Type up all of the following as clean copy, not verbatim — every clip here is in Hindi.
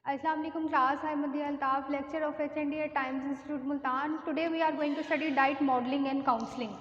Assalamu alaikum class. I am Madhya Altaf, lecturer of HND at Times Institute Multan. Today we are going to study diet modeling and counseling.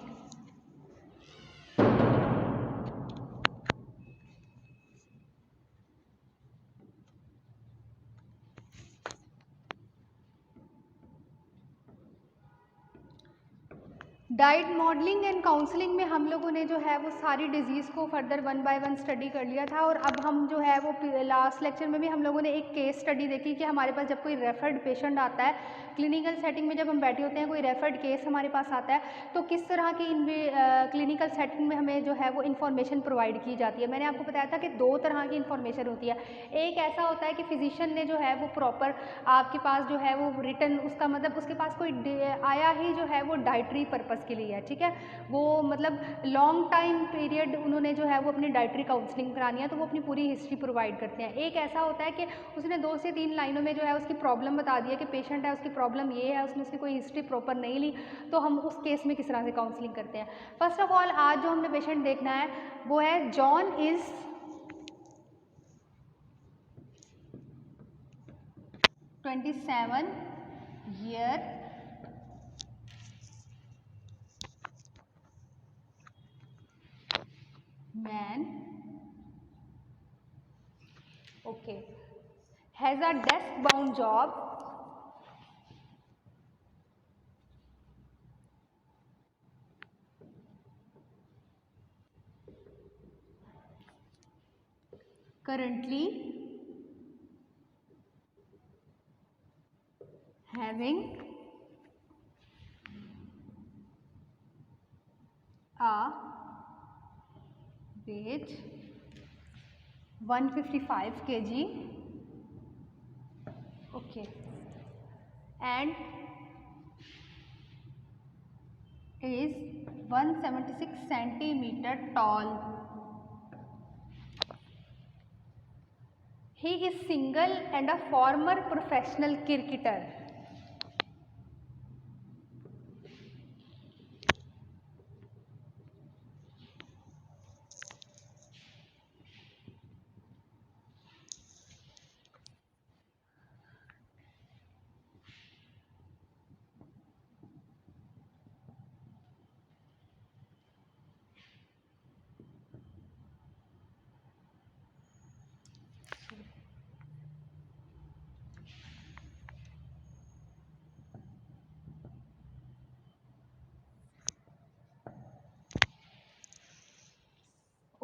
Diet modelling and counselling में हम लोगों ने जो है वो सारी डिजीज़ को further one by one study कर लिया था और अब हम जो है वो लास्ट लेक्चर में भी हम लोगों ने एक केस स्टडी देखी कि हमारे पास जब कोई रेफर्ड पेशेंट आता है क्लिनिकल सेटिंग में, जब हम बैठे होते हैं, कोई रेफर्ड केस हमारे पास आता है तो किस तरह की क्लिनिकल सेटिंग में हमें जो है वो इन्फॉर्मेशन प्रोवाइड की जाती है। मैंने आपको बताया था कि दो तरह की इन्फॉर्मेशन होती है। एक ऐसा होता है कि फिजिशियन ने जो है वो प्रॉपर आपके पास जो है वो रिटर्न, उसका मतलब उसके पास कोई आया ही जो है वो डाइटरी पर्पज़ के लिए है, ठीक है, वो मतलब लॉन्ग टाइम पीरियड उन्होंने जो है वो अपनी डाइटरी काउंसलिंग करानी है तो वो अपनी पूरी हिस्ट्री प्रोवाइड करते हैं। एक ऐसा होता है कि उसने 2 से 3 लाइनों में जो है उसकी प्रॉब्लम बता दी है कि पेशेंट है, उसकी प्रॉब्लम ये है, उसने उसकी कोई हिस्ट्री प्रॉपर नहीं ली, तो हम उस केस में किस तरह से काउंसलिंग करते हैं। फर्स्ट ऑफ ऑल आज जो हमने पेशेंट देखना है वो है John is 27 year man, okay, has a desk bound job, currently having a weight 155 kg, okay, and is 176 centimeter tall. He is single and a former professional cricketer.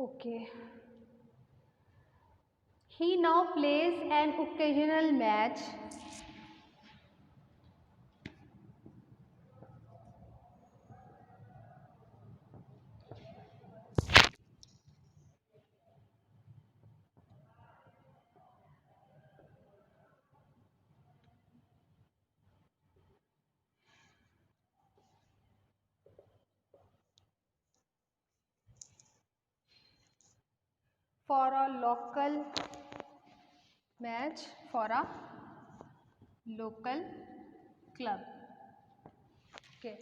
Okay. He now plays an occasional match for a local match for a local club. Okay.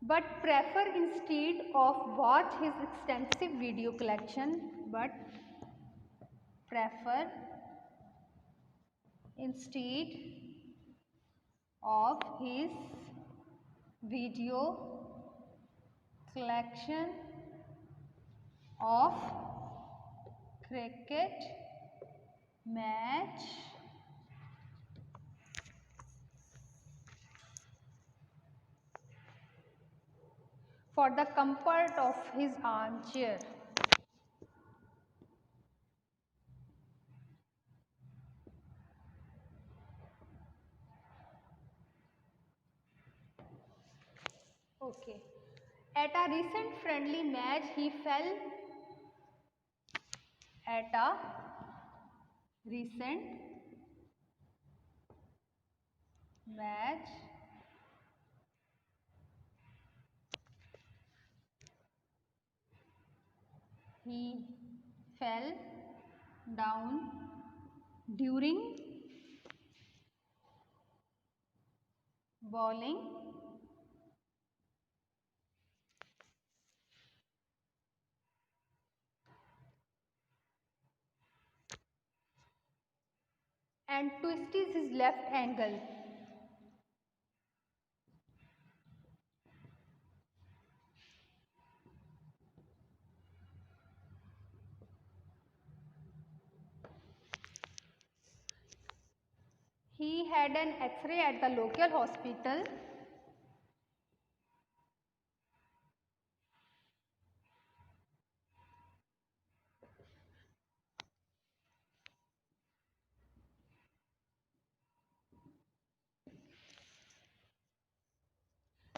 But prefer instead of watch his extensive video collection, but prefer instead of his video collection of cricket match for the comfort of his armchair. Okay. At a recent friendly match, he fell. At a recent match, he fell down during bowling and twists his left ankle. He had an X-ray at the local hospital.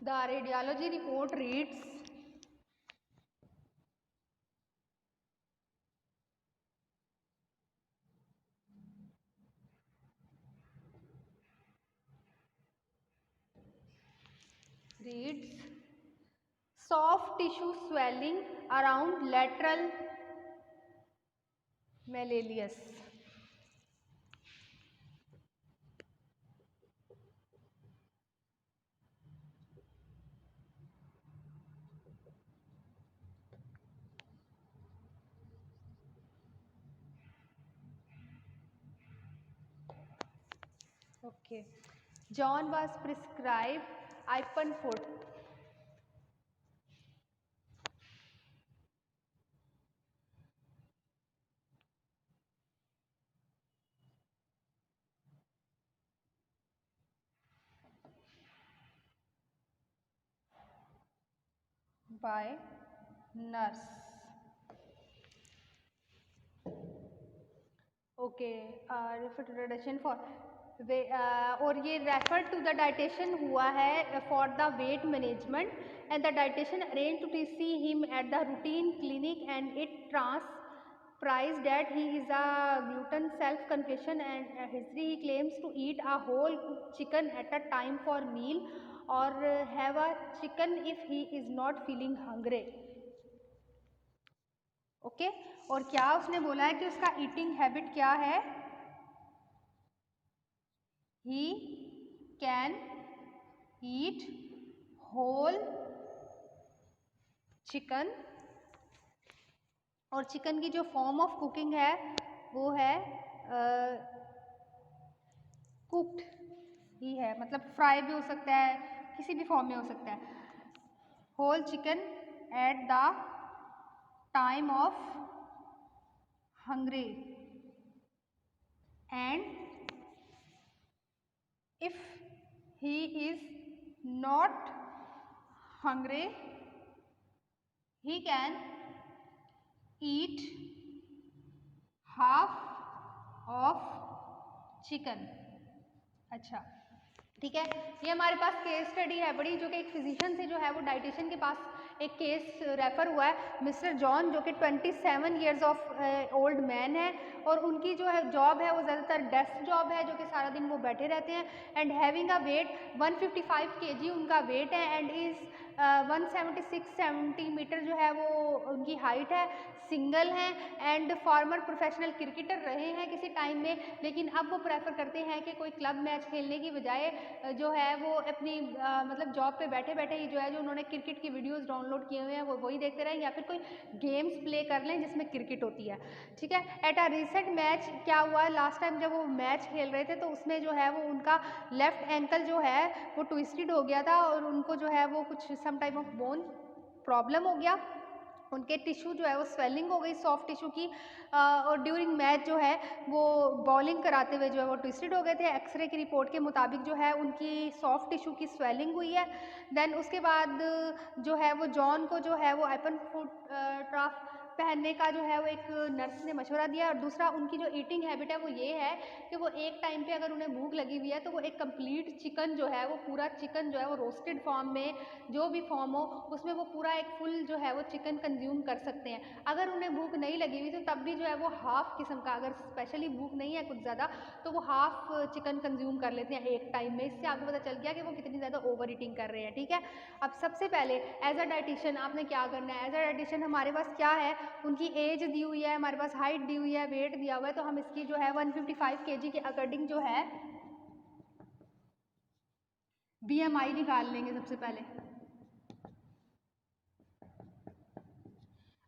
The radiology report reads, soft tissue swelling around lateral malleolus. Okay. John was prescribed Ipanfort. By nurse. Okay, refer to dietitian for और ये रेफर टू द डाइटेशन हुआ है for the weight management and the dietitian arrange to see him at the routine clinic and it transpires that he is a glutton self confession and history he claims to eat a whole chicken at a time for meal or have a chicken if he is not feeling hungry. Okay और क्या उसने बोला है कि उसका ईटिंग हैबिट क्या है. He can eat whole chicken और चिकन की जो फॉर्म ऑफ कुकिंग है वो है कुक्ड ही है, मतलब फ्राई भी हो सकता है, किसी भी फॉर्म में हो सकता है. Whole chicken at the time of hungry and if he is not hungry he can eat half of chicken. अच्छा ठीक है, ये हमारे पास केस स्टडी है बड़ी, जो कि एक फिजिशियन से जो है वो डाइटिशियन के पास एक केस रेफर हुआ है, मिस्टर जॉन, जो कि 27 ईयर्स ऑफ ओल्ड मैन है और उनकी जो है जॉब है वो ज़्यादातर डेस्क जॉब है, जो कि सारा दिन वो बैठे रहते हैं and having a weight 155 kg उनका वेट है एंड इज़ 176 सेंटीमीटर जो है वो उनकी हाइट है, सिंगल हैं एंड फॉर्मर प्रोफेशनल क्रिकेटर रहे हैं किसी टाइम में, लेकिन अब वो प्रेफर करते हैं कि कोई क्लब मैच खेलने की बजाय जो है वो अपनी मतलब जॉब पे बैठे बैठे ही जो है जो उन्होंने क्रिकेट की वीडियोस डाउनलोड किए हुए हैं वो वही देखते रहें या फिर कोई गेम्स प्ले कर लें जिसमें क्रिकेट होती है. ठीक है, एट अ रिसेंट मैच क्या हुआ, लास्ट टाइम जब वो मैच खेल रहे थे तो उसमें जो है वो उनका लेफ्ट एंकल जो है वो ट्विस्टेड हो गया था और उनको जो है वो कुछ some type of bone problem हो गया, उनके टिश्यू जो है वो स्वेलिंग हो गई सॉफ्ट टिश्यू की और ड्यूरिंग मैच जो है वो बॉलिंग कराते हुए जो है वो ट्विस्टेड हो गए थे. एक्सरे की रिपोर्ट के मुताबिक जो है उनकी सॉफ्ट टिश्यू की स्वेलिंग हुई है. देन उसके बाद जो है वो जॉन को जो है वो एपन फुट ट्राफ पहनने का जो है वो एक नर्स ने मशवरा दिया और दूसरा उनकी जो ईटिंग हैबिट है वो ये है कि वो एक टाइम पे अगर उन्हें भूख लगी हुई है तो वो एक कंप्लीट चिकन जो है वो पूरा चिकन जो है वो रोस्टेड फॉर्म में जो भी फॉर्म हो उसमें वो पूरा एक फुल जो है वो चिकन कंज्यूम कर सकते हैं. अगर उन्हें भूख नहीं लगी हुई तो तब भी जो है वो हाफ किस्म का, अगर स्पेशली भूख नहीं है कुछ ज़्यादा तो वो हाफ चिकन कंज्यूम कर लेते हैं एक टाइम में. इससे आपको पता चल गया कि वो कितनी ज़्यादा ओवर ईटिंग कर रहे हैं. ठीक है, अब सबसे पहले एज अ डाइटिशियन आपने क्या करना है, एज अ डाइटिशियन हमारे पास क्या है, उनकी एज दी हुई है, हमारे पास हाइट दी हुई है, वेट दिया हुआ है, तो हम इसकी जो है 155 kg के अकॉर्डिंग जो है BMI निकाल लेंगे सबसे पहले.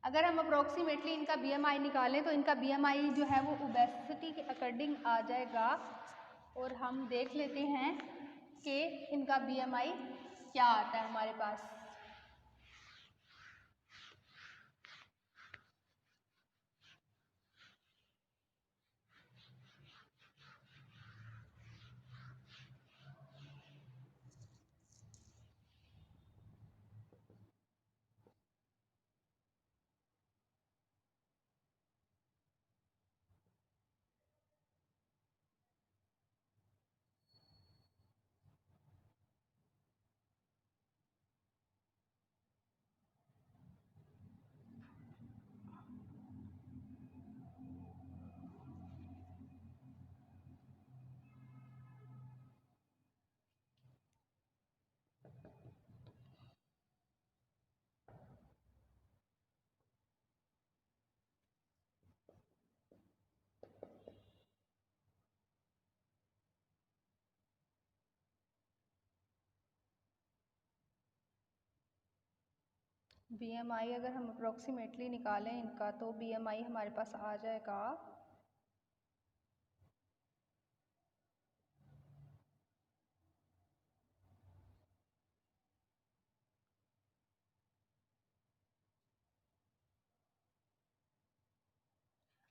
अगर हम अप्रोक्सीमेटली इनका बीएमआई निकालें तो इनका बीएमआई जो है वो ओबेसिटी के अकॉर्डिंग आ जाएगा, और हम देख लेते हैं कि इनका बीएमआई क्या आता है हमारे पास। बीएमआई अगर हम अप्रोक्सीमेटली निकालें इनका तो बीएमआई हमारे पास आ जाएगा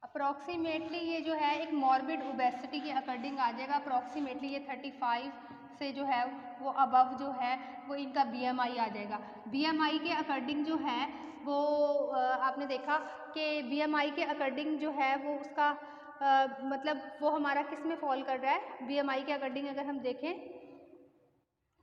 अप्रॉक्सीमेटली, ये जो है एक मॉर्बिड ओबेसिटी के अकॉर्डिंग आ जाएगा। अप्रॉक्सीमेटली ये 35 से जो है वो अबव जो है वो इनका बीएमआई आ जाएगा। बीएमआई के अकॉर्डिंग जो है वो आपने देखा कि बीएमआई के अकॉर्डिंग जो है वो उसका मतलब वो हमारा किस में फॉल कर रहा है। बीएमआई के अकॉर्डिंग अगर हम देखें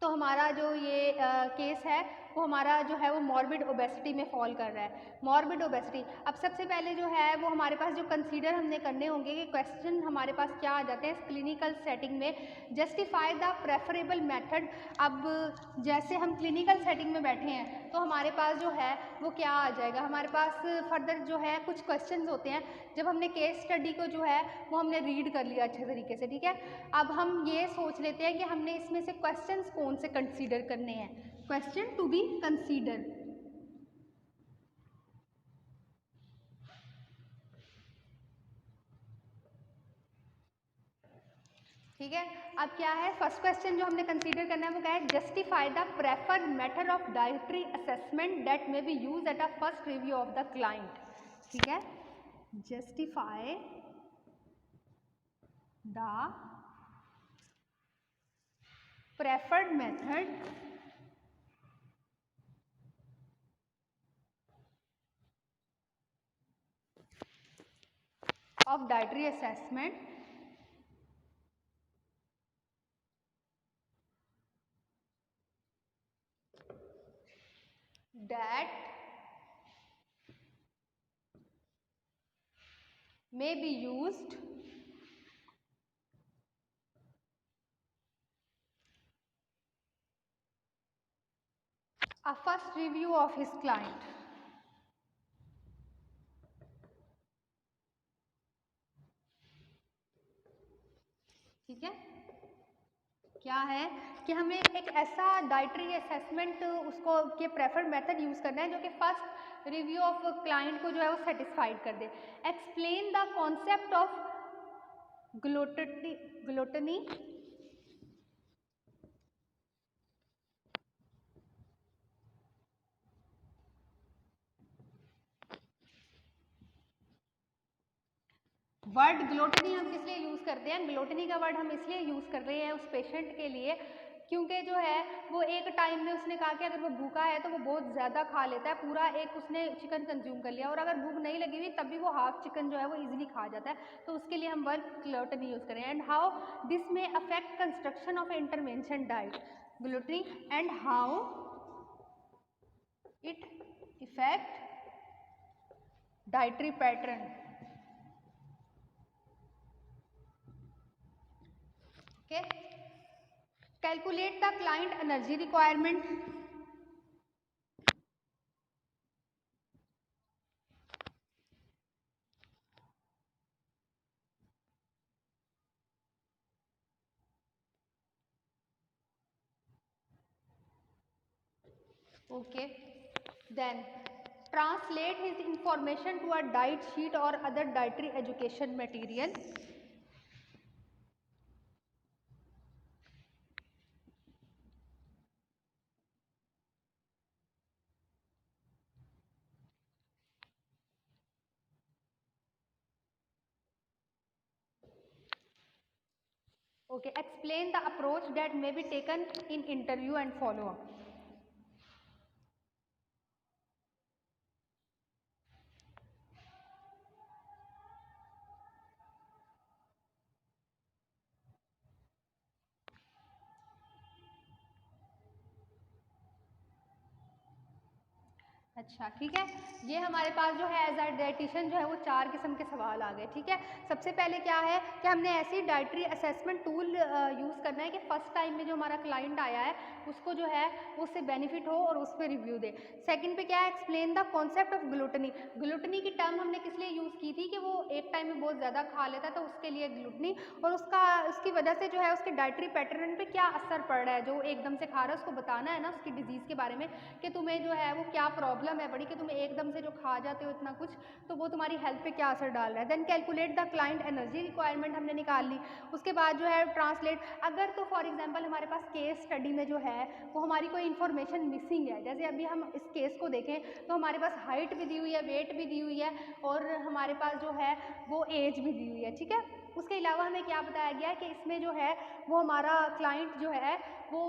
तो हमारा जो ये केस है वो हमारा जो है वो मॉर्बिड ओबेसिटी में फॉल कर रहा है। मॉर्बिड ओबेसिटी, अब सबसे पहले जो है वो हमारे पास जो कंसीडर हमने करने होंगे कि क्वेश्चन हमारे पास क्या आ जाते हैं क्लिनिकल सेटिंग में। Justify the preferable method. अब जैसे हम क्लिनिकल सेटिंग में बैठे हैं तो हमारे पास जो है वो क्या आ जाएगा, हमारे पास फर्दर जो है कुछ क्वेश्चंस होते हैं। जब हमने केस स्टडी को जो है वो हमने रीड कर लिया अच्छे तरीके से, ठीक है। अब हम ये सोच लेते हैं कि हमने इसमें से क्वेश्चंस कौन से कंसीडर करने हैं, क्वेश्चन टू बी कंसीडर, ठीक है। अब क्या है फर्स्ट क्वेश्चन जो हमने कंसीडर करना है वो क्या है, justify the preferred method of dietary assessment that may be used at a first review of the client, ठीक है। Justify the preferred method of dietary assessment that may be used a first review of his client, ठीक है। क्या है कि हमें एक ऐसा डाइटरी असेसमेंट उसको के प्रेफर्ड मेथड यूज करना है जो कि फर्स्ट रिव्यू ऑफ क्लाइंट को जो है वो सेटिस्फाइड कर दे। Explain the concept of gluttony word gluttony हम किस लिए यूज़ करते हैं, ग्लोटनी का वर्ड हम इसलिए यूज़ कर रहे हैं उस पेशेंट के लिए क्योंकि जो है वो एक टाइम में उसने कहा कि अगर वो भूखा है तो वो बहुत ज़्यादा खा लेता है, पूरा एक उसने चिकन कंज्यूम कर लिया, और अगर भूख नहीं लगी हुई तब भी वो हाफ चिकन जो है वो इजीली खा जाता है, तो उसके लिए हम वर्ड ग्लोटनी यूज़ करें। And how this may affect construction of intervention diet gluttony and how it effect dietary pattern, okay. Calculate the client energy requirement, okay. Then translate his information to a diet sheet or other dietary education material. Okay, explain the approach that may be taken in interview and follow up. अच्छा ठीक है, ये हमारे पास जो है एज अ डाइटिशियन जो है वो 4 किस्म के सवाल आ गए। ठीक है, सबसे पहले क्या है कि हमने ऐसी डाइटरी असेसमेंट टूल यूज़ करना है कि फर्स्ट टाइम में जो हमारा क्लाइंट आया है उसको जो है उससे बेनिफिट हो और उस पर रिव्यू दे। सेकंड पे क्या है, explain the concept of gluttony. Gluttony की टर्म हमने किस लिए यूज़ की थी कि वो एक टाइम में बहुत ज़्यादा खा लेता है तो उसके लिए ग्लूटनी, और उसकी वजह से जो है उसके डाइटरी पैटर्न पे क्या असर पड़ रहा है। जो एकदम से खा रहा है उसको बताना है ना उसकी डिजीज़ के बारे में कि तुम्हें जो है वो क्या प्रॉब्लम है बड़ी, कि तुम्हें एकदम से जो खा जाते हो इतना कुछ तो वो तुम्हारी हेल्थ पे क्या असर डाल रहा है। Then calculate the client energy requirement हमने निकाल ली। उसके बाद जो है ट्रांसलेट, अगर तो फॉर एग्जांपल हमारे पास केस स्टडी में जो है वो हमारी कोई इन्फॉर्मेशन मिसिंग है, जैसे अभी हम इस केस को देखें तो हमारे पास हाइट भी दी हुई है, वेट भी दी हुई है और हमारे पास जो है वो एज भी दी हुई है। ठीक है, उसके अलावा हमें क्या बताया गया है कि इसमें जो है वो हमारा क्लाइंट जो है वो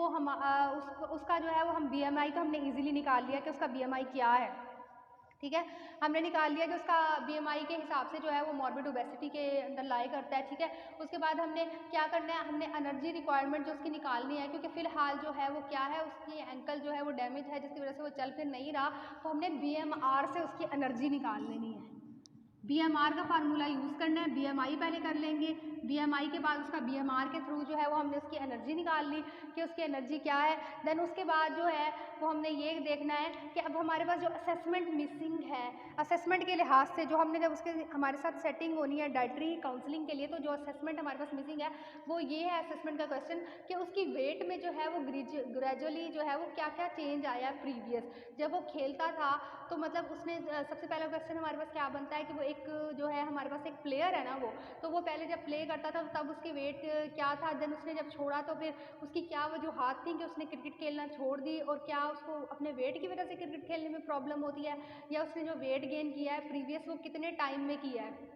उसका जो है वो हम बीएमआई का हमने इजीली निकाल लिया कि उसका बीएमआई क्या है। ठीक है, हमने निकाल लिया कि उसका बीएमआई के हिसाब से जो है वो मॉर्बिड ओबेसिटी के अंदर लाई करता है। ठीक है, उसके बाद हमने क्या करना है, हमने एनर्जी रिक्वायरमेंट जो उसकी निकालनी है, क्योंकि फिलहाल जो है वो क्या है उसकी एंकल जो है वो डैमेज है जिसकी वजह से वो चल फिर नहीं रहा, तो हमने बीएमआर से उसकी एनर्जी निकाल लेनी है। बीएमआर का फार्मूला यूज़ करना है, बीएमआई पहले कर लेंगे, बीएमआई के बाद उसका बीएमआर के थ्रू जो है वो हमने उसकी एनर्जी निकाल ली कि उसकी एनर्जी क्या है। देन उसके बाद जो है वो हमने ये देखना है कि अब हमारे पास जो असेसमेंट मिसिंग है, असेसमेंट के लिहाज से जो हमने जब उसके हमारे साथ सेटिंग होनी है डाइटरी काउंसलिंग के लिए, तो जो असेसमेंट हमारे पास मिसिंग है वो ये है असेसमेंट का क्वेश्चन कि उसकी वेट में जो है वो ग्रेजुअली जो है वो क्या क्या चेंज आया है प्रीवियस जब वो खेलता था। तो मतलब उसने सबसे पहला क्वेश्चन हमारे पास क्या बनता है कि वो एक जो है हमारे पास एक प्लेयर है ना वो, तो वो पहले जब प्ले करता था तब उसकी वेट क्या था, देन उसने जब छोड़ा तो फिर उसकी क्या वजूहात थी कि उसने क्रिकेट खेलना छोड़ दी, और क्या उसको अपने वेट की वजह से क्रिकेट खेलने में प्रॉब्लम होती है, या उसने जो वेट गेन किया है प्रीवियस वो कितने टाइम में किया है।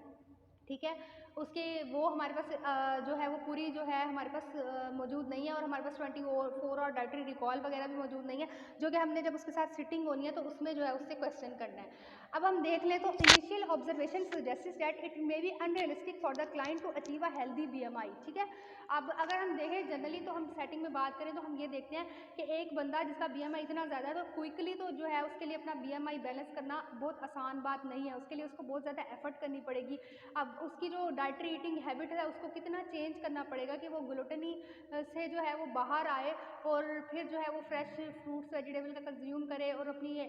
ठीक है, उसके वो हमारे पास जो है वो पूरी जो है हमारे पास मौजूद नहीं है, और हमारे पास 24 और डाइटरी रिकॉल वगैरह भी मौजूद नहीं है, जो कि हमने जब उसके साथ सिटिंग होनी है तो उसमें जो है उससे क्वेश्चन करना है। अब हम देख लें तो initial observation suggest that it may be unrealistic for the client to achieve a healthy BMI. ठीक है, अब अगर हम देखें जनरली तो हम सेटिंग में बात करें तो हम ये देखते हैं कि एक बंदा जिसका बीएमआई इतना ज़्यादा है तो क्विकली तो जो है उसके लिए अपना बीएमआई बैलेंस करना बहुत आसान बात नहीं है, उसके लिए उसको बहुत ज़्यादा एफर्ट करनी पड़ेगी। अब उसकी जो डाइटरी ईटिंग हैबिट है उसको कितना चेंज करना पड़ेगा कि वो ग्लूटेनी से जो है वो बाहर आए, और फिर जो है वो फ्रेश फ्रूट्स वेजिटेबल का कंज्यूम करे, और अपनी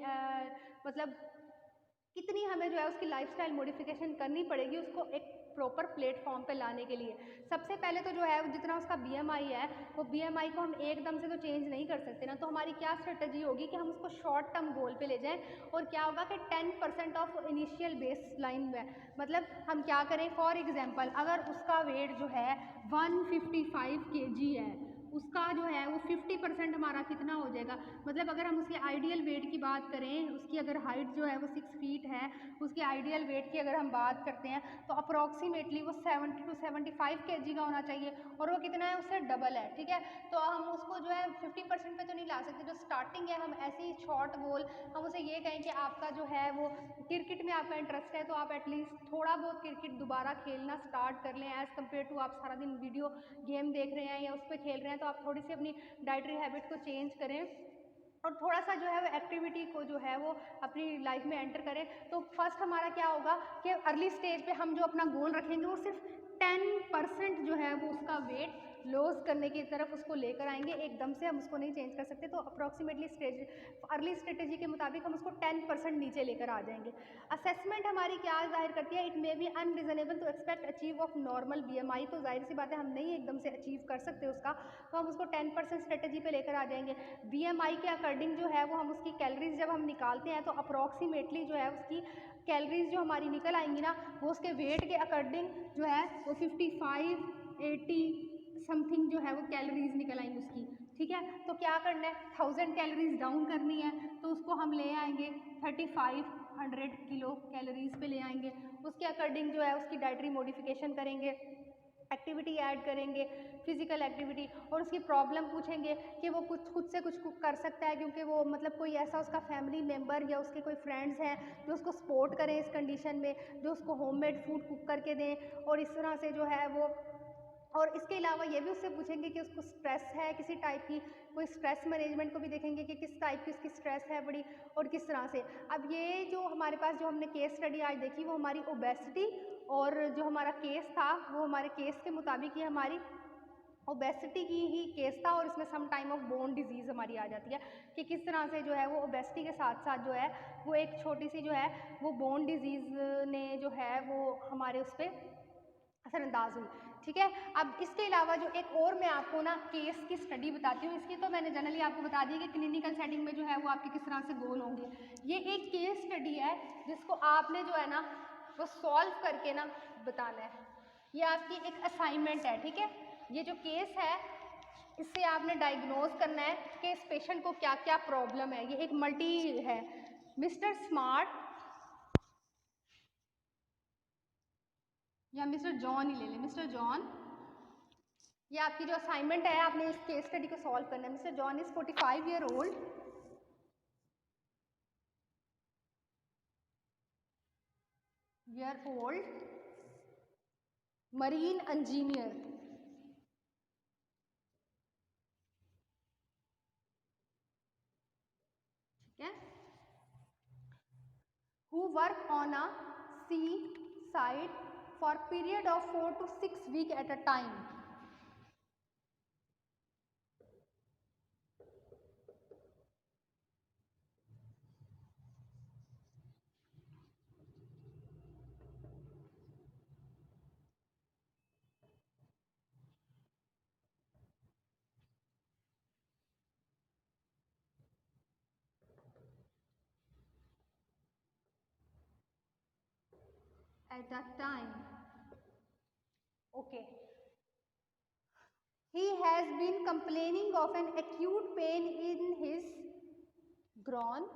मतलब कितनी हमें जो है उसकी लाइफस्टाइल मॉडिफिकेशन करनी पड़ेगी उसको एक प्रॉपर प्लेटफॉर्म पे लाने के लिए। सबसे पहले तो जो है जितना उसका बीएमआई है वो बीएमआई को हम एकदम से तो चेंज नहीं कर सकते ना, तो हमारी क्या स्ट्रेटजी होगी कि हम उसको शॉर्ट टर्म गोल पे ले जाएं, और क्या होगा कि 10% ऑफ इनिशियल बेस लाइन में, मतलब हम क्या करें, फॉर एग्जांपल अगर उसका वेट जो है 155 kg है, उसका जो है वो 50% हमारा कितना हो जाएगा, मतलब अगर हम उसके आइडियल वेट की बात करें, उसकी अगर हाइट जो है वो 6 फीट है, उसकी आइडियल वेट की अगर हम बात करते हैं तो अप्रॉक्सीमेटली वो 70 to 75 kg का होना चाहिए, और वो कितना है उससे डबल है। ठीक है, तो हम उसको जो है 50% पे तो नहीं ला सकते, जो स्टार्टिंग है हम ऐसे ही शॉर्ट गोल हम उसे ये कहें कि आपका जो है वो क्रिकेट में आपका इंटरेस्ट है तो आप एटलीस्ट थोड़ा बहुत क्रिकेट दोबारा खेलना स्टार्ट कर लें, एज़ कम्पेयर टू आप सारा दिन वीडियो गेम देख रहे हैं या उस पर खेल रहे हैं, तो आप थोड़ी सी अपनी डाइटरी हैबिट को चेंज करें और थोड़ा सा जो है वो एक्टिविटी को जो है वो अपनी लाइफ में एंटर करें। तो फर्स्ट हमारा क्या होगा कि अर्ली स्टेज पे हम जो अपना गोल रखेंगे वो सिर्फ 10% जो है वो उसका वेट लॉस करने की तरफ उसको लेकर आएंगे, एकदम से हम उसको नहीं चेंज कर सकते। तो अप्रॉक्सीमेटली अर्ली स्ट्रेटेजी के मुताबिक हम उसको 10% नीचे लेकर आ जाएंगे। असेसमेंट हमारी क्या जाहिर करती है, it may be unreasonable to expect achieve of normal BMI, तो जाहिर सी बात है हम नहीं एकदम से अचीव कर सकते उसका, तो हम उसको 10% स्ट्रेटेजी पे लेकर आ जाएंगे। BMI के अकॉर्डिंग जो है वो हम उसकी कैलोरीज जब हम निकालते हैं तो अप्रॉक्सीमेटली जो है उसकी कैलोरीज जो हमारी निकल आएंगी ना, वो उसके वेट के अकॉर्डिंग जो है वो 55, 80 समथिंग जो है वो कैलोरीज निकल आएंगी उसकी। ठीक है, तो क्या करना है, 1000 कैलोरीज डाउन करनी है, तो उसको हम ले आएंगे 3500 किलो कैलोरीज पे ले आएंगे। उसके अकॉर्डिंग जो है उसकी डाइटरी मॉडिफिकेशन करेंगे, एक्टिविटी ऐड करेंगे, फिजिकल एक्टिविटी, और उसकी प्रॉब्लम पूछेंगे कि वो कुछ खुद से कुछ कर सकता है, क्योंकि वो मतलब कोई ऐसा उसका फैमिली मेम्बर या उसके कोई फ्रेंड्स हैं जो उसको सपोर्ट करें इस कंडीशन में, जो उसको होममेड फूड कुक करके दें, और इस तरह से जो है वो। और इसके अलावा ये भी उससे पूछेंगे कि उसको स्ट्रेस है किसी टाइप की, कोई स्ट्रेस मैनेजमेंट को भी देखेंगे कि किस टाइप की उसकी स्ट्रेस है बड़ी और किस तरह से। अब ये जो हमारे पास जो हमने केस स्टडी आज देखी वो हमारी ओबेसिटी, और जो हमारा केस था वो हमारे केस के मुताबिक ये हमारी ओबेसिटी की ही केस था, और इसमें some time of bone disease हमारी आ जाती है कि किस तरह से जो है वो ओबेसिटी के साथ साथ जो है वो एक छोटी सी जो है वो बोन डिजीज़ ने जो है वो हमारे उस पर असरअंदाज हुई। ठीक है, अब इसके अलावा जो एक और मैं आपको ना केस की स्टडी बताती हूँ, इसकी तो मैंने जनरली आपको बता दी कि क्लिनिकल सेटिंग में जो है वो आपके किस तरह से गोल होंगे। ये एक केस स्टडी है जिसको आपने जो है ना वो सॉल्व करके ना बताना है, ये आपकी एक असाइनमेंट है। ठीक है, ये जो केस है इससे आपने डायग्नोज करना है कि इस पेशेंट को क्या क्या प्रॉब्लम है। ये एक मल्टी है। मिस्टर स्मार्ट या मिस्टर जॉन ही ले लें, मिस्टर जॉन, ये आपकी जो असाइनमेंट है आपने इस केस स्टडी को सॉल्व करना है। Mister John is 45 year old marine engineer. ठीक है, who work on a sea side for period of 4 to 6 weeks at a time. At that time, okay, he has been complaining of an acute pain in his groin,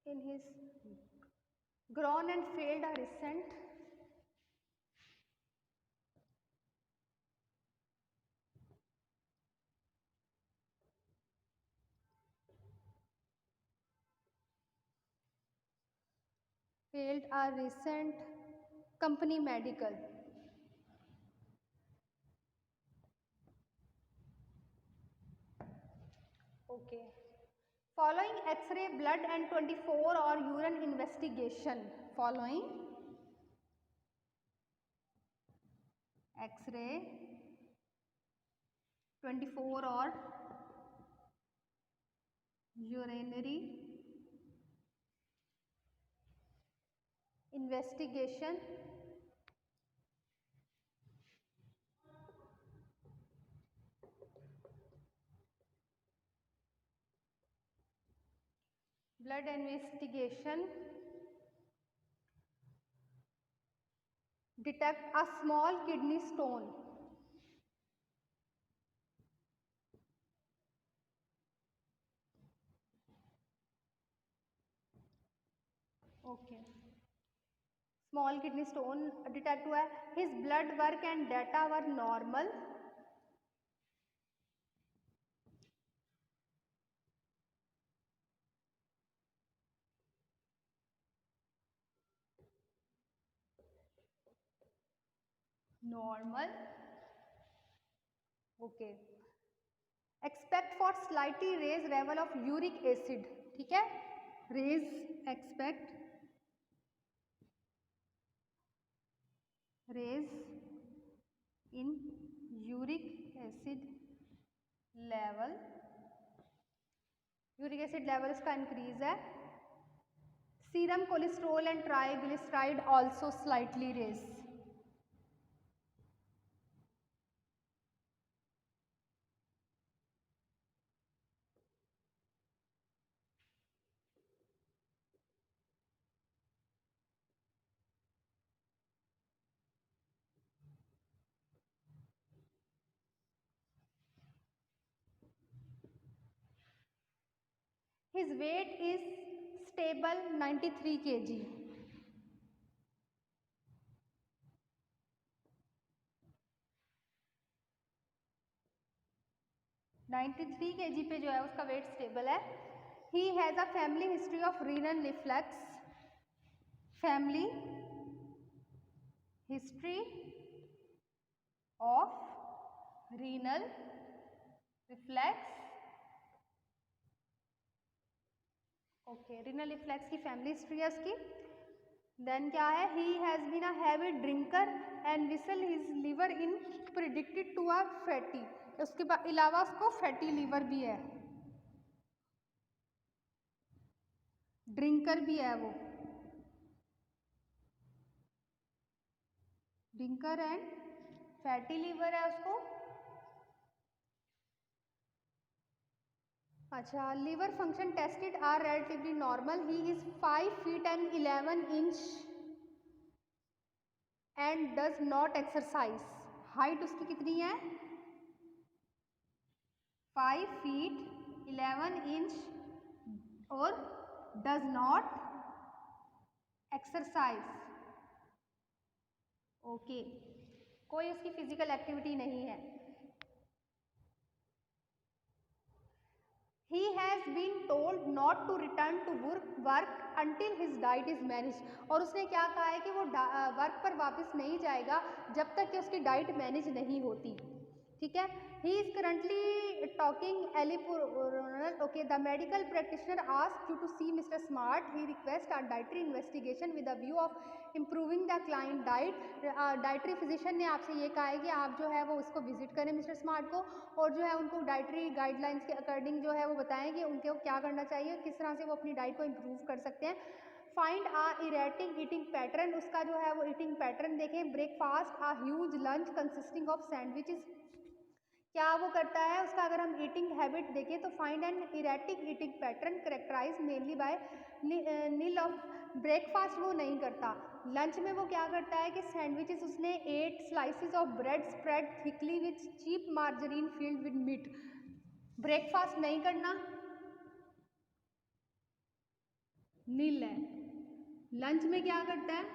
in his groin and failed a recent company medical. Okay, following x-ray, blood and 24 or urine investigation, following x-ray, 24 or urinary investigation, blood investigation, detect a small kidney stone. Okay, small kidney stone detect हुआ है. His blood work and data were normal. Normal, okay. Expect for slightly raise level of uric acid, ठीक है, raise, expect raise in uric acid level, uric acid level इसका इंक्रीज है। Serum cholesterol and triglyceride also slightly raise. His weight is stable 93 kg. kg पे जो है उसका वेट स्टेबल है। He has a family history of renal reflux. Family history of renal reflux. Okay, renal reflex की फैमिली हिस्ट्री है उसकी। देन क्या है, he has been a heavy drinker and whistle his liver in predicted to a fatty. उसके अलावा उसको फैटी लिवर भी है, ड्रिंकर भी है वो, ड्रिंकर एंड फैटी लिवर है उसको। अच्छा, liver function tested are relatively normal. He is 5 feet and 11 inch and does not exercise. Height उसकी कितनी है, 5 feet 11 inch और डज नॉट एक्सरसाइज। ओके, कोई उसकी फिजिकल एक्टिविटी नहीं है। He has been told not to return to work until his diet is managed। और उसने क्या कहा है कि वो वर्क पर वापस नहीं जाएगा जब तक कि उसकी डाइट मैनेज नहीं होती, ठीक है। He is currently talking allopurinol. Okay, the medical practitioner asked you to see mister Smart. He request our dietary investigation with the view of improving the client diet. Dietary physician ने आपसे ये कहा है कि आप जो है वो उसको विजिट करें मिस्टर स्मार्ट को, और जो है उनको डाइटरी गाइडलाइंस के अकॉर्डिंग जो है वो बताएं कि उनको क्या करना चाहिए, किस तरह से वो अपनी डाइट को इम्प्रूव कर सकते हैं। Find a erratic eating pattern, उसका जो है वो ईटिंग पैटर्न देखें। Breakfast a huge lunch consisting of sandwiches, क्या वो करता है उसका अगर हम ईटिंग हैबिट देखें तो find an erratic eating pattern characterize mainly by meal off. Breakfast वो नहीं करता, लंच में वो क्या करता है कि सैंडविचेस उसने 8 slices of bread spread thickly with cheap margarine filled with meat. Breakfast नहीं करना, नील है। लंच में क्या करता है,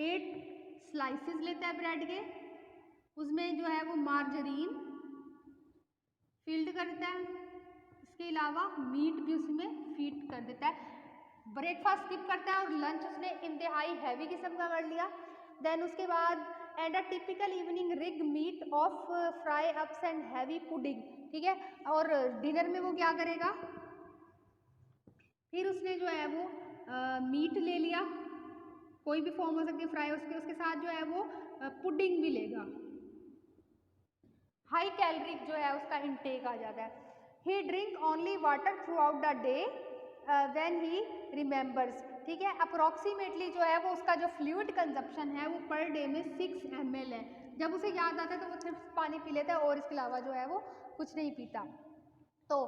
8 स्लाइसिस लेता है ब्रेड के, उसमें जो है वो मार्जरीन फील्ड करता है, इसके अलावा मीट भी उसमें फीड कर देता है। ब्रेकफास्ट स्किप करता है और लंच उसने इंतहाई हैवी किस्म का कर लिया। देन उसके बाद and a typical evening rig meat of fry ups and heavy pudding, ठीक है। और डिनर में वो क्या करेगा, फिर उसने जो है वो मीट ले लिया, कोई भी फॉर्म हो सकती है फ्राई, उसके साथ जो है वो पुडिंग भी लेगा। हाई कैलोरिक जो है उसका इनटेक आ जाता है। He drink only water throughout the day when he remembers, ठीक है। अप्रोक्सीमेटली जो है वो उसका जो फ्लूइड कंजप्शन है वो पर डे में 6 ml है। जब उसे याद आता है तो वो सिर्फ पानी पी लेता है और इसके अलावा जो है वो कुछ नहीं पीता। तो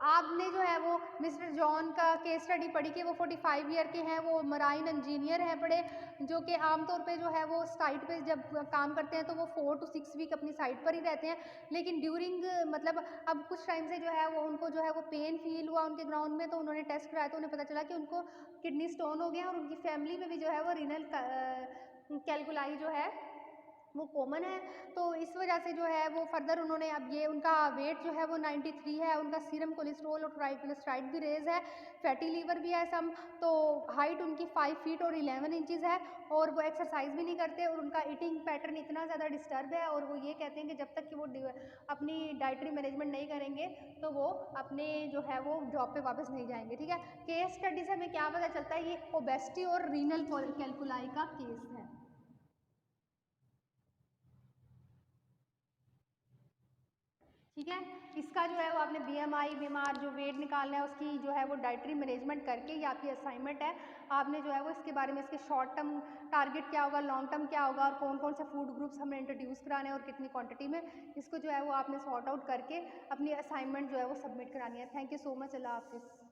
आपने जो है वो मिस्टर जॉन का केस स्टडी पढ़ी कि वो 45 ईयर के हैं, वो मराइन इंजीनियर हैं बड़े, जो कि आमतौर पे जो है वो साइट पे जब काम करते हैं तो वो 4 to 6 वीक अपनी साइट पर ही रहते हैं। लेकिन ड्यूरिंग मतलब अब कुछ टाइम से जो है वो उनको जो है वो पेन फील हुआ उनके ग्राउंड में, तो उन्होंने टेस्ट कराया तो उन्हें पता चला कि उनको किडनी स्टोन हो गया और उनकी फैमिली में भी जो है वो रीनल कैलकुलाई जो है वो कॉमन है। तो इस वजह से जो है वो फर्दर उन्होंने अब ये उनका वेट जो है वो 93 है, उनका सीरम कोलेस्ट्रॉल और ट्राइग्लिसराइड भी रेज है, फैटी लीवर भी है सम। तो हाइट उनकी 5 फीट और 11 इंचज़ है और वो एक्सरसाइज भी नहीं करते और उनका ईटिंग पैटर्न इतना ज़्यादा डिस्टर्ब है और वो ये कहते हैं कि जब तक कि वो अपनी डाइटरी मैनेजमेंट नहीं करेंगे तो वो अपने जो है वो जॉब पे वापस नहीं जाएंगे। ठीक है, केस स्टडी से हमें क्या पता चलता है, ये ओबेसिटी और रीनल कैल्कुलाई का केस है। ठीक है, इसका जो है वो आपने बीएमआई बीमार जो वेट निकालना है उसकी जो है वो डाइटरी मैनेजमेंट करके, ये आपकी असाइनमेंट है। आपने जो है वो इसके बारे में इसके शॉर्ट टर्म टारगेट क्या होगा, लॉन्ग टर्म क्या होगा और कौन कौन से फूड ग्रुप्स हमें इंट्रोड्यूस कराने हैं और कितनी क्वांटिटी में, इसको जो है वो आपने सॉर्ट आउट करके अपनी असाइनमेंट जो है वो सबमिट करानी है। थैंक यू सो मच, अल्लाह हाफिज़।